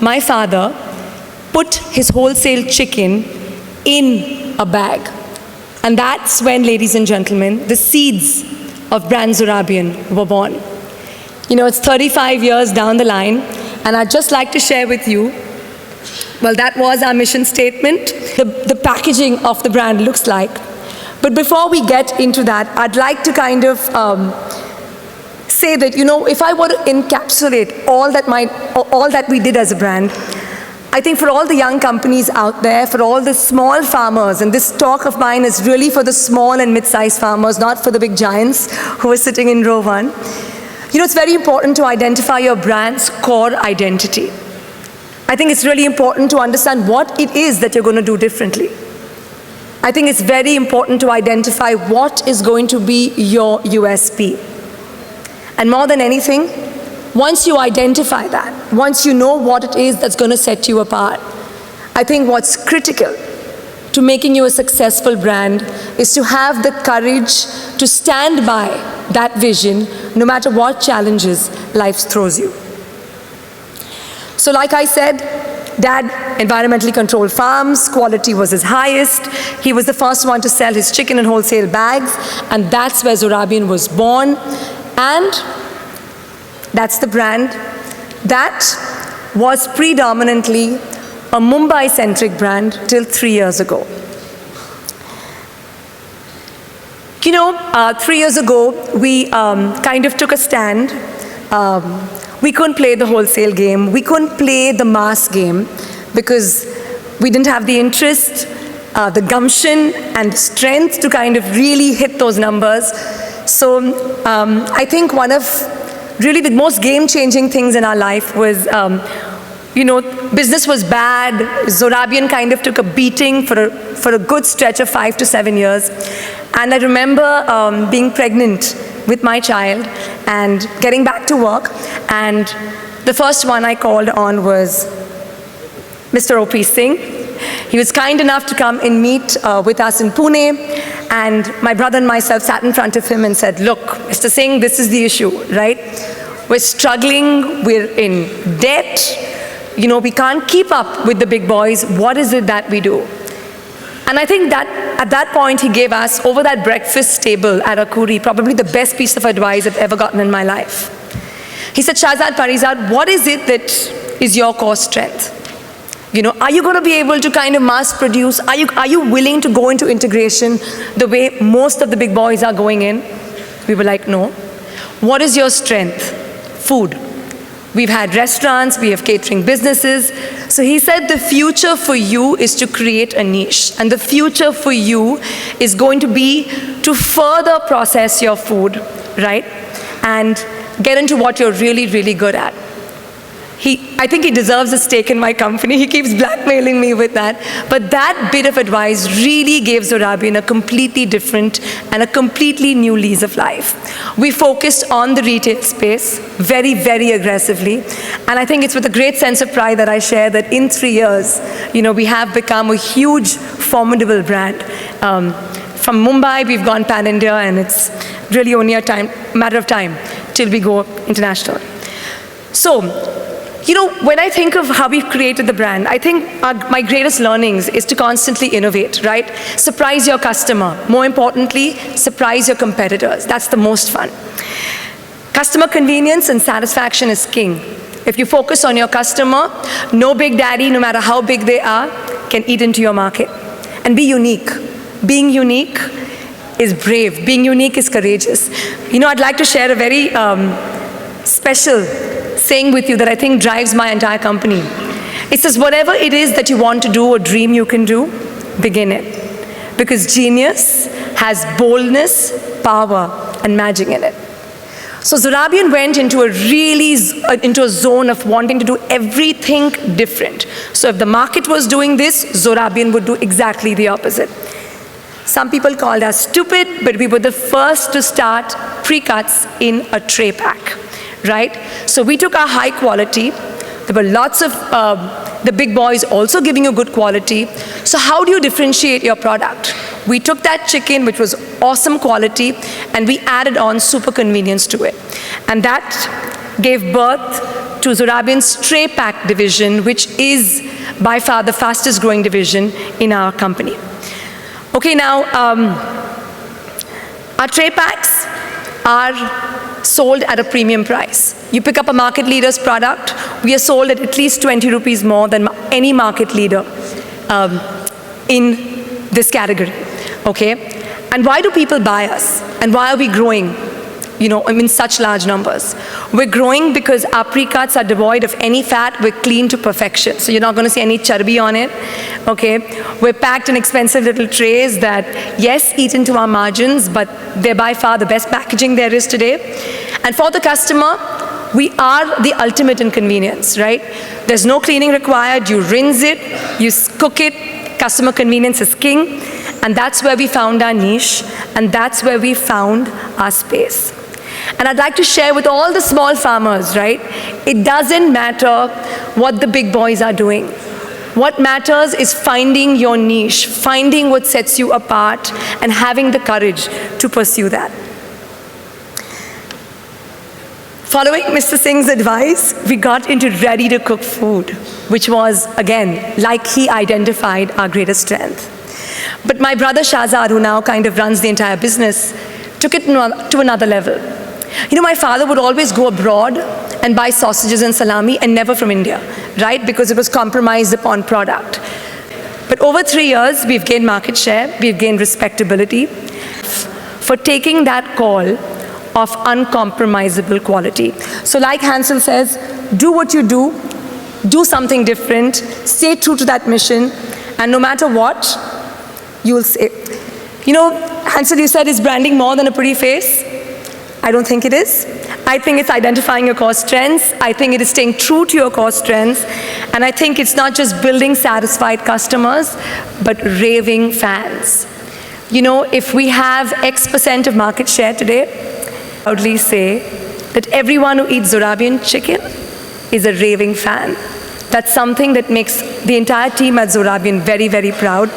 my father put his wholesale chicken in a bag. And that's when, ladies and gentlemen, the seeds of brand Zorabian were born. You know, it's 35 years down the line, and I'd just like to share with you, well, that was our mission statement. The packaging of the brand looks like. But before we get into that, I'd like to kind of say that, you know, if I were to encapsulate all that we did as a brand, I think for all the young companies out there, for all the small farmers, and this talk of mine is really for the small and mid-sized farmers, not for the big giants who are sitting in row one. You know, it's very important to identify your brand's core identity. I think it's really important to understand what it is that you're going to do differently. I think it's very important to identify what is going to be your USP. And more than anything, once you identify that, once you know what it is that's going to set you apart, I think what's critical to making you a successful brand is to have the courage to stand by that vision no matter what challenges life throws you. So like I said, Dad environmentally controlled farms, quality was his highest. He was the first one to sell his chicken in wholesale bags, and that's where Zorabian was born. And that's the brand that was predominantly a Mumbai-centric brand till 3 years ago. You know, 3 years ago, we kind of took a stand. We couldn't play the wholesale game. We couldn't play the mass game because we didn't have the interest, the gumption, and strength to kind of really hit those numbers. So I think one of really the most game-changing things in our life was, you know, business was bad. Zorabian kind of took a beating for a good stretch of 5 to 7 years. And I remember being pregnant with my child and getting back to work. And the first one I called on was Mr. O.P. Singh. He was kind enough to come and meet with us in Pune. And my brother and myself sat in front of him and said, look, Mr. Singh, this is the issue, right? We're struggling, we're in debt, you know, we can't keep up with the big boys. What is it that we do? And I think that at that point he gave us, over that breakfast table at Akuri, probably the best piece of advice I've ever gotten in my life. He said, Shahzad Parizad, what is it that is your core strength? You know, are you going to be able to kind of mass produce? Are you willing to go into integration the way most of the big boys are going in? We were like, no. What is your strength? Food. We've had restaurants, we have catering businesses. So he said the future for you is to create a niche. And the future for you is going to be to further process your food, right? And get into what you're really, really good at. I think he deserves a stake in my company. He keeps blackmailing me with that. But that bit of advice really gave Zorabian a completely different and a completely new lease of life. We focused on the retail space very, very aggressively. And I think it's with a great sense of pride that I share that in 3 years, you know, we have become a huge, formidable brand. From Mumbai, we've gone pan-India, and it's really only a matter of time till we go international. So, you know, when I think of how we've created the brand, I think my greatest learnings is to constantly innovate, right? Surprise your customer. More importantly, surprise your competitors. That's the most fun. Customer convenience and satisfaction is king. If you focus on your customer, no big daddy, no matter how big they are, can eat into your market. And be unique. Being unique is brave. Being unique is courageous. You know, I'd like to share a very special saying with you that I think drives my entire company. It says, whatever it is that you want to do or dream you can do, begin it. Because genius has boldness, power, and magic in it. So Zorabian went into a zone of wanting to do everything different. So if the market was doing this, Zorabian would do exactly the opposite. Some people called us stupid, but we were the first to start pre-cuts in a tray pack. Right? So we took our high quality. There were lots of the big boys also giving you good quality. So how do you differentiate your product? We took that chicken, which was awesome quality, and we added on super convenience to it. And that gave birth to Zorabian's tray pack division, which is by far the fastest growing division in our company. Okay, now, our tray packs are sold at a premium price. You pick up a market leader's product, we are sold at least 20 rupees more than any market leader in this category, okay? And why do people buy us? And why are we growing, in such large numbers? We're growing because our pre-cuts are devoid of any fat. We're clean to perfection. So you're not going to see any charbi on it, okay? We're packed in expensive little trays that, yes, eat into our margins, but they're by far the best packaging there is today. And for the customer, we are the ultimate in convenience, right? There's no cleaning required. You rinse it, you cook it. Customer convenience is king. And that's where we found our niche, and that's where we found our space. And I'd like to share with all the small farmers, right? It doesn't matter what the big boys are doing. What matters is finding your niche, finding what sets you apart, and having the courage to pursue that. Following Mr. Singh's advice, we got into ready-to-cook food, which was, again, like he identified, our greatest strength. But my brother Shahzad, who now kind of runs the entire business, took it to another level. My father would always go abroad and buy sausages and salami, and never from India, right? Because it was compromised upon product. But over 3 years, we've gained market share, we've gained respectability for taking that call of uncompromisable quality. So like Hansel says, do what you do something different, stay true to that mission, and no matter what, you'll say. Hansel, you said, is branding more than a pretty face? I don't think it is. I think it's identifying your core strengths. I think it is staying true to your core strengths. And I think it's not just building satisfied customers, but raving fans. If we have X% of market share today, I would proudly say that everyone who eats Zorabian chicken is a raving fan. That's something that makes the entire team at Zorabian very, very proud.